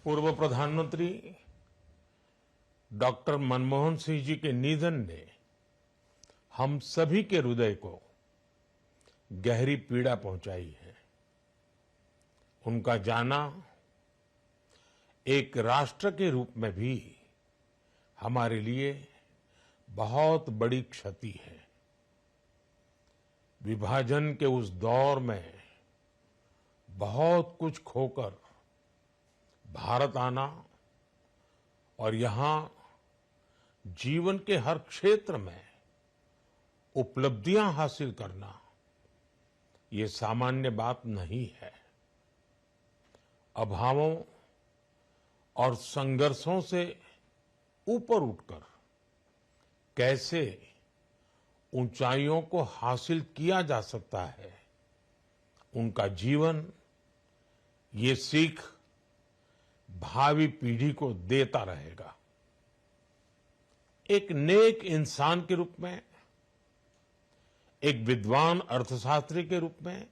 पूर्व प्रधानमंत्री डॉक्टर मनमोहन सिंह जी के निधन ने हम सभी के हृदय को गहरी पीड़ा पहुंचाई है। उनका जाना एक राष्ट्र के रूप में भी हमारे लिए बहुत बड़ी क्षति है। विभाजन के उस दौर में बहुत कुछ खोकर भारत आना और यहां जीवन के हर क्षेत्र में उपलब्धियां हासिल करना ये सामान्य बात नहीं है। अभावों और संघर्षों से ऊपर उठकर कैसे ऊंचाइयों को हासिल किया जा सकता है, उनका जीवन ये सीख भावी पीढ़ी को देता रहेगा। एक नेक इंसान के रूप में, एक विद्वान अर्थशास्त्री के रूप में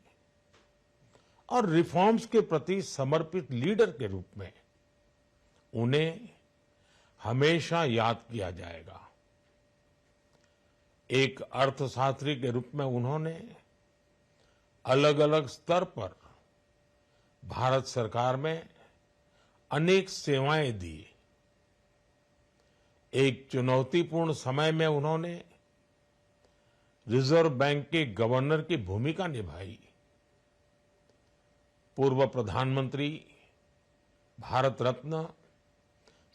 और रिफॉर्म्स के प्रति समर्पित लीडर के रूप में उन्हें हमेशा याद किया जाएगा। एक अर्थशास्त्री के रूप में उन्होंने अलग अलग स्तर पर भारत सरकार में अनेक सेवाएं दी। एक चुनौतीपूर्ण समय में उन्होंने रिजर्व बैंक के गवर्नर की भूमिका निभाई। पूर्व प्रधानमंत्री भारत रत्न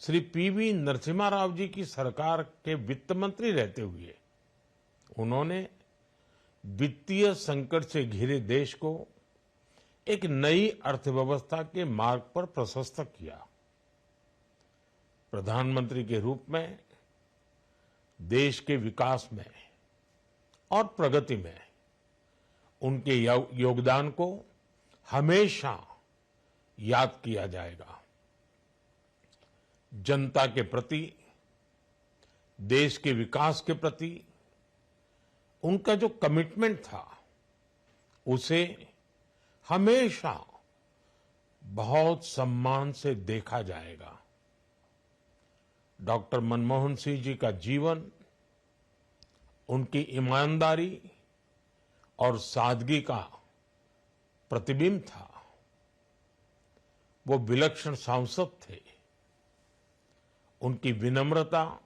श्री पीवी नरसिम्हा राव जी की सरकार के वित्त मंत्री रहते हुए उन्होंने वित्तीय संकट से घिरे देश को एक नई अर्थव्यवस्था के मार्ग पर प्रशस्त किया। प्रधानमंत्री के रूप में देश के विकास में और प्रगति में उनके योगदान को हमेशा याद किया जाएगा। जनता के प्रति, देश के विकास के प्रति उनका जो कमिटमेंट था उसे हमेशा बहुत सम्मान से देखा जाएगा। डॉक्टर मनमोहन सिंह जी का जीवन उनकी ईमानदारी और सादगी का प्रतिबिंब था। वो विलक्षण सांसद थे। उनकी विनम्रता,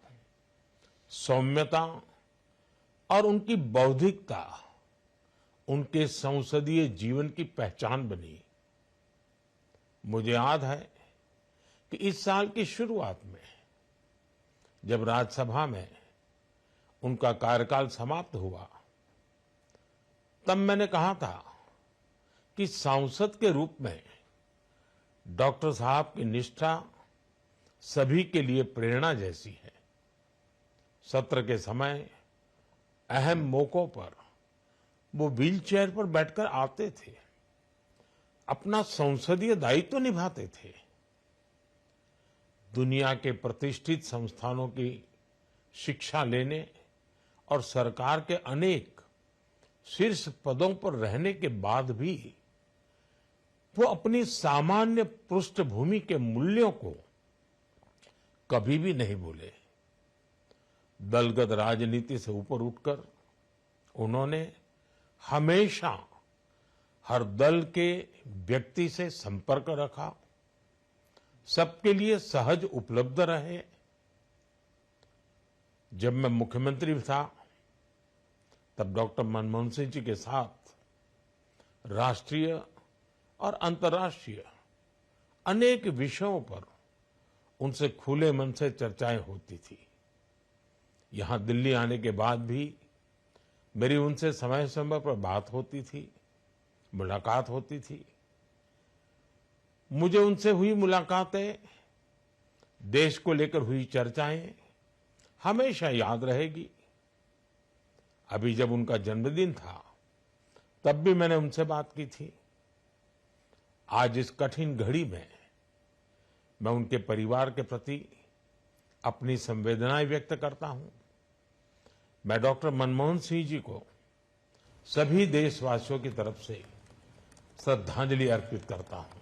सौम्यता और उनकी बौद्धिकता उनके संसदीय जीवन की पहचान बनी। मुझे याद है कि इस साल की शुरुआत में जब राज्यसभा में उनका कार्यकाल समाप्त हुआ, तब मैंने कहा था कि सांसद के रूप में डॉक्टर साहब की निष्ठा सभी के लिए प्रेरणा जैसी है। सत्र के समय अहम मौकों पर वो व्हीलचेयर पर बैठकर आते थे, अपना संसदीय दायित्व निभाते थे। दुनिया के प्रतिष्ठित संस्थानों की शिक्षा लेने और सरकार के अनेक शीर्ष पदों पर रहने के बाद भी वो अपनी सामान्य पृष्ठभूमि के मूल्यों को कभी भी नहीं भूले। दलगत राजनीति से ऊपर उठकर उन्होंने हमेशा हर दल के व्यक्ति से संपर्क रखा, सबके लिए सहज उपलब्ध रहे। जब मैं मुख्यमंत्री था तब डॉक्टर मनमोहन सिंह जी के साथ राष्ट्रीय और अंतर्राष्ट्रीय अनेक विषयों पर उनसे खुले मन से चर्चाएं होती थी। यहां दिल्ली आने के बाद भी मेरी उनसे समय समय पर बात होती थी, मुलाकात होती थी। मुझे उनसे हुई मुलाकातें, देश को लेकर हुई चर्चाएं हमेशा याद रहेगी। अभी जब उनका जन्मदिन था तब भी मैंने उनसे बात की थी। आज इस कठिन घड़ी में मैं उनके परिवार के प्रति अपनी संवेदनाएं व्यक्त करता हूं। मैं डॉक्टर मनमोहन सिंह जी को सभी देशवासियों की तरफ से श्रद्धांजलि अर्पित करता हूं।